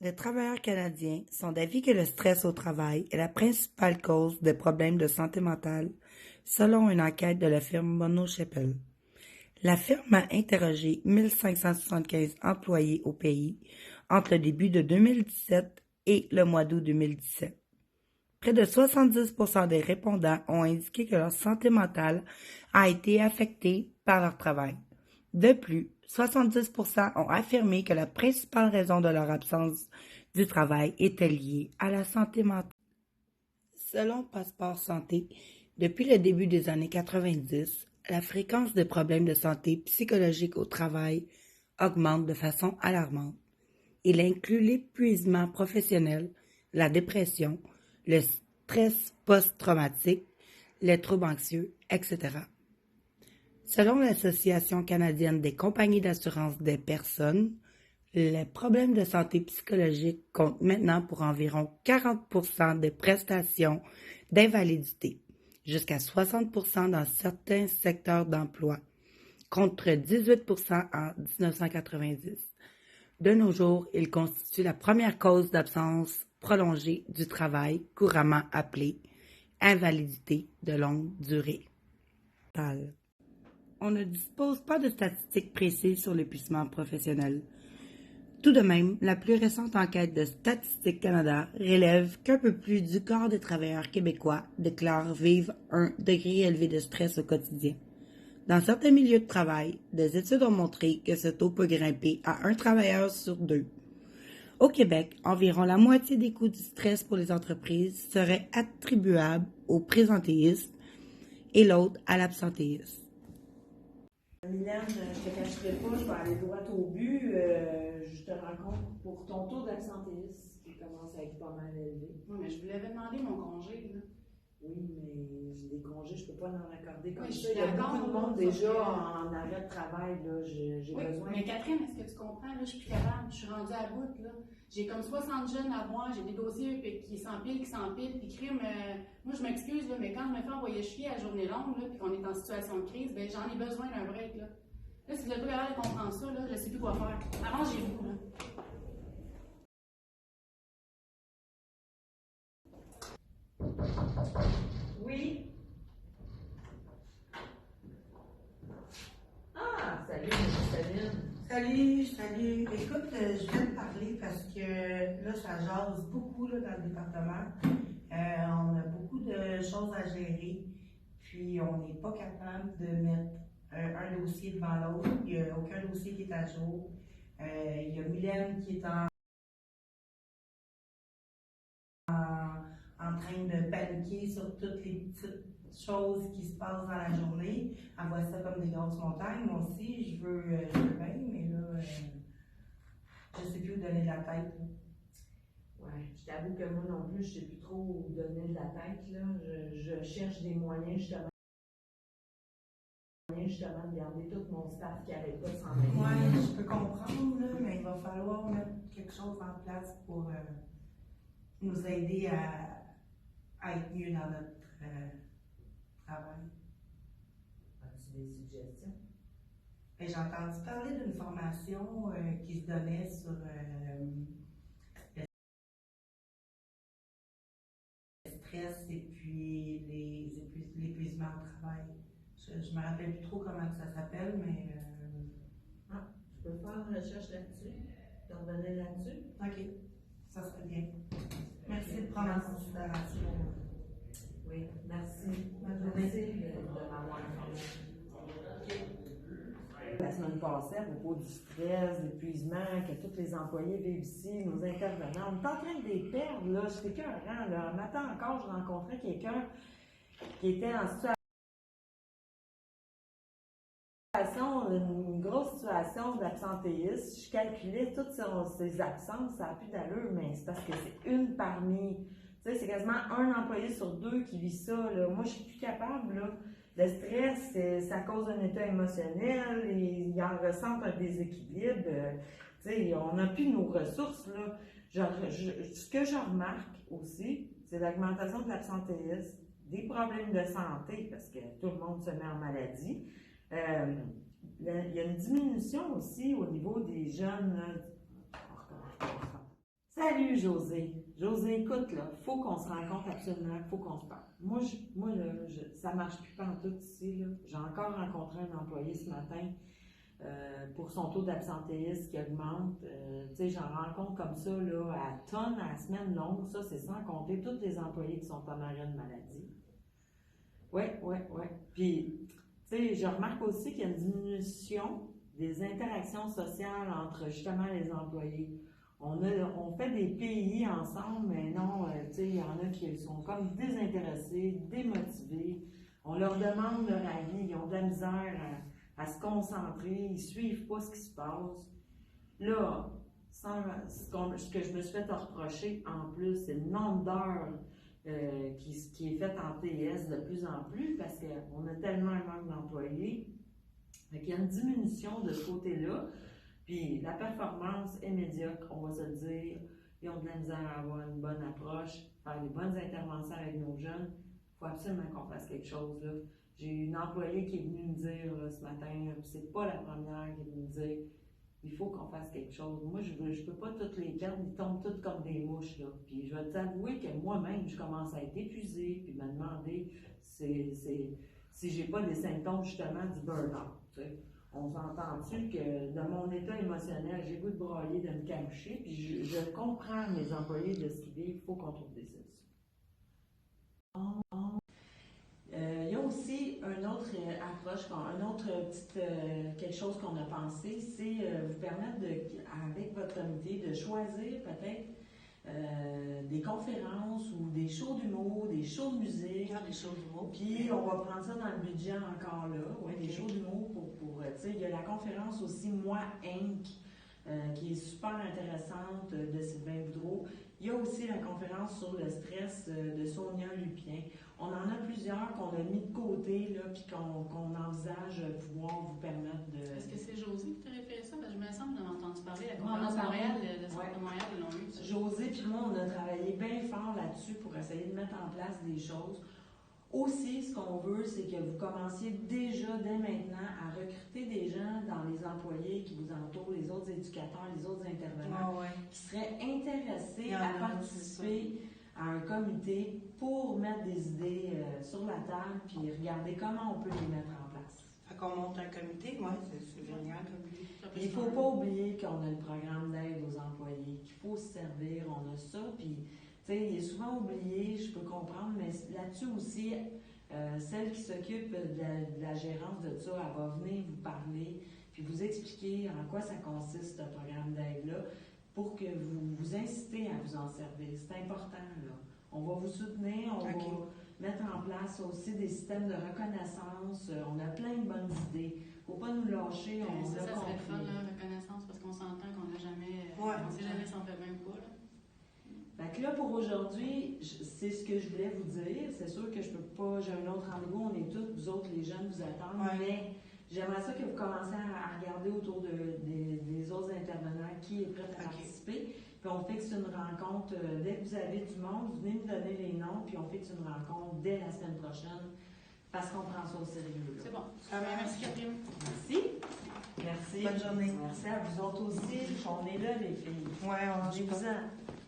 Les travailleurs canadiens sont d'avis que le stress au travail est la principale cause des problèmes de santé mentale, selon une enquête de la firme Mono Sheppel. La firme a interrogé 1575 employés au pays entre le début de 2017 et le mois d'août 2017. Près de 70% des répondants ont indiqué que leur santé mentale a été affectée par leur travail. De plus, 70% ont affirmé que la principale raison de leur absence du travail était liée à la santé mentale. Selon Passeport Santé, depuis le début des années 90, la fréquence des problèmes de santé psychologique au travail augmente de façon alarmante. Il inclut l'épuisement professionnel, la dépression, le stress post-traumatique, les troubles anxieux, etc. Selon l'Association canadienne des compagnies d'assurance des personnes, les problèmes de santé psychologique comptent maintenant pour environ 40% des prestations d'invalidité, jusqu'à 60% dans certains secteurs d'emploi, contre 18% en 1990. De nos jours, il constitue la première cause d'absence prolongée du travail, couramment appelée invalidité de longue durée. On ne dispose pas de statistiques précises sur l'épuisement professionnel. Tout de même, la plus récente enquête de Statistique Canada relève qu'un peu plus du quart des travailleurs québécois déclarent vivre un degré élevé de stress au quotidien. Dans certains milieux de travail, des études ont montré que ce taux peut grimper à un travailleur sur deux. Au Québec, environ la moitié des coûts du stress pour les entreprises seraient attribuables au présentéisme et l'autre à l'absentéisme. Mylène, je ne te cacherai pas, je vais aller droit au but. Je te rencontre pour ton taux d'absentéisme qui commence à être pas mal élevé. Oui, mais je vous l'avais demandé mon congé, là. Oui, mais j'ai des congés, je ne peux pas en accorder comme Oui, je ça. suis Il y a d'accord, beaucoup de monde là, déjà sauf que- en arrêt de travail. J'ai Oui, besoin. mais Catherine, est-ce que tu comprends? Là, je suis plus capable. Je suis rendue à bout, là. J'ai comme 60 jeunes à voir, j'ai des dossiers qui s'empilent, puis crime. Moi, je m'excuse, là, mais quand je me fais envoyer chier à journée longue, là, puis qu'on est en situation de crise, ben j'en ai besoin d'un break, là. Là, si vous êtes pas capable de comprendre ça, là, je ne sais plus quoi faire. Arrangez-vous, là. Oui. Ah, salut, Sabine. Salut. Écoute, je viens de parler parce que là, ça jase beaucoup là, dans le département. On a beaucoup de choses à gérer, puis on n'est pas capable de mettre un dossier devant l'autre. Il n'y a aucun dossier qui est à jour. Il y a Mylène qui est en train de paniquer sur toutes les petites choses qui se passent dans la journée. Elle voit ça comme des grosses montagnes. Moi aussi, je veux bien, mais là, je ne sais plus où donner de la tête. Ouais, je t'avoue que moi non plus, je ne sais plus trop où donner de la tête. Là. Je cherche des moyens justement de garder tout mon staff qui n'arrête pas de s'en aller. Oui, je peux comprendre, là, mais il va falloir mettre quelque chose en place pour nous aider à être mieux dans notre travail. As-tu des suggestions? Et j'ai entendu parler d'une formation qui se donnait sur le stress et puis l'épuisement au travail. Je ne me rappelle plus trop comment que ça s'appelle, mais... Je peux faire une recherche là-dessus, te revenir là-dessus. OK, ça serait bien. Merci de prendre en considération. Oui, merci. Merci de m'avoir informé. La semaine passée, à propos du stress, de l'épuisement, que tous les employés vivent ici, nos intervenants, on est en train de les perdre, là. J'étais écœurant, là. Un matin encore, je rencontrais quelqu'un qui était en situation, une grosse situation d'absentéisme. Je calculais toutes ces absences, ça n'a plus d'allure, mais c'est parce que c'est une parmi. Tu sais, c'est quasiment un employé sur deux qui vit ça, là. Moi, je suis plus capable, là. Le stress, c'est à cause d'un état émotionnel, ils en ressentent un déséquilibre. Tu sais, on n'a plus nos ressources, là. Ce que je remarque aussi, c'est l'augmentation de l'absentéisme, des problèmes de santé, parce que tout le monde se met en maladie. Il y a une diminution aussi au niveau des jeunes. Salut José. José, écoute, là, faut qu'on se rencontre absolument, faut qu'on se parle. Ça marche plus pantoute ici, là. J'ai encore rencontré un employé ce matin pour son taux d'absentéisme qui augmente. Tu sais, j'en rencontre comme ça, là, à tonnes, à la semaine longue. Ça, c'est sans compter tous les employés qui sont en arrêt de maladie. Oui. Puis, tu sais, je remarque aussi qu'il y a une diminution des interactions sociales entre justement les employés. On fait des PI ensemble, mais non, tu sais, il y en a qui sont comme désintéressés, démotivés. On leur demande leur avis, ils ont de la misère à se concentrer, ils suivent pas ce qui se passe. Là, ce que je me suis fait reprocher en plus, c'est le nombre d'heures qui est fait en TS de plus en plus parce qu'on a tellement un manque d'employés. Il y a une diminution de ce côté-là. Puis la performance est médiocre, on va se le dire. Ils ont de la misère à avoir une bonne approche, faire des bonnes interventions avec nos jeunes. Il faut absolument qu'on fasse quelque chose, là. J'ai une employée qui est venue me dire là, ce matin, c'est pas la première qui est venue me dire il faut qu'on fasse quelque chose. Moi, je peux pas toutes les perdre, ils tombent toutes comme des mouches, là. Puis je vais t'avouer que moi-même, je commence à être épuisée, puis me demander si j'ai pas des symptômes justement du burn-out, tu sais. On s'entend-tu que dans mon état émotionnel, j'ai le goût de brailler, de me camocher, puis je comprends mes employés de ce qu'ils vivent, il faut qu'on trouve des solutions. Il y a aussi une autre approche, quelque chose qu'on a pensé, c'est vous permettre, avec votre comité, de choisir peut-être des conférences ou des shows d'humour, des shows de musique. Des shows d'humour. Puis on va prendre ça dans le budget encore là. Ouais, des shows d'humour pour tu sais, il y a la conférence aussi Moi Inc. Qui est super intéressante de Sylvain Boudreau. Il y a aussi la conférence sur le stress de Sonia Lupien. On en a plusieurs qu'on a mis de côté, là, puis qu'on envisage pouvoir vous permettre de... Est-ce que c'est José qui t'a référé ça? Je me semble d'avoir entendu parler de la On en a conférence parlé. Montréal, le Centre de Montréal, ils l'ont eu. José puis moi, on a travaillé bien fort là-dessus pour essayer de mettre en place des choses. Aussi, ce qu'on veut, c'est que vous commenciez déjà, dès maintenant, à recruter des gens dans les employés qui vous entourent, les autres éducateurs, les autres intervenants, qui seraient intéressés à participer à un comité pour mettre des idées sur la table puis regarder comment on peut les mettre en place. Fait qu'on monte un comité, c'est génial comme idée. Il ne faut pas oublier qu'on a le programme d'aide aux employés, qu'il faut se servir, on a ça, puis tu sais, il est souvent oublié, je peux comprendre, mais là-dessus aussi, celle qui s'occupe de la gérance de ça, elle va venir vous parler, puis vous expliquer en quoi ça consiste, ce programme d'aide-là, pour que vous vous incitez à vous en servir. C'est important, là. On va vous soutenir, on va mettre en place aussi des systèmes de reconnaissance. On a plein de bonnes idées. Il ne faut pas nous lâcher, on ça a serait compris. le fun, la reconnaissance, parce qu'on s'entend qu'on n'a jamais... on ne sait jamais si on fait bien ou pas, là. Fait que là, pour aujourd'hui, c'est ce que je voulais vous dire. C'est sûr que je peux pas, j'ai un autre rendez-vous, on est tous, vous autres, les jeunes, vous attendent, mais j'aimerais ça que vous commenciez à regarder autour des autres intervenants qui est prêt à participer. Puis on fixe une rencontre, dès que vous avez du monde, vous venez nous donner les noms, puis on fixe une rencontre dès la semaine prochaine, parce qu'on prend ça au sérieux. C'est bon. Merci Catherine. Merci. Merci. Bonne journée. Merci à vous autres aussi. On est là, les filles. Ouais, on Venez-vous-en.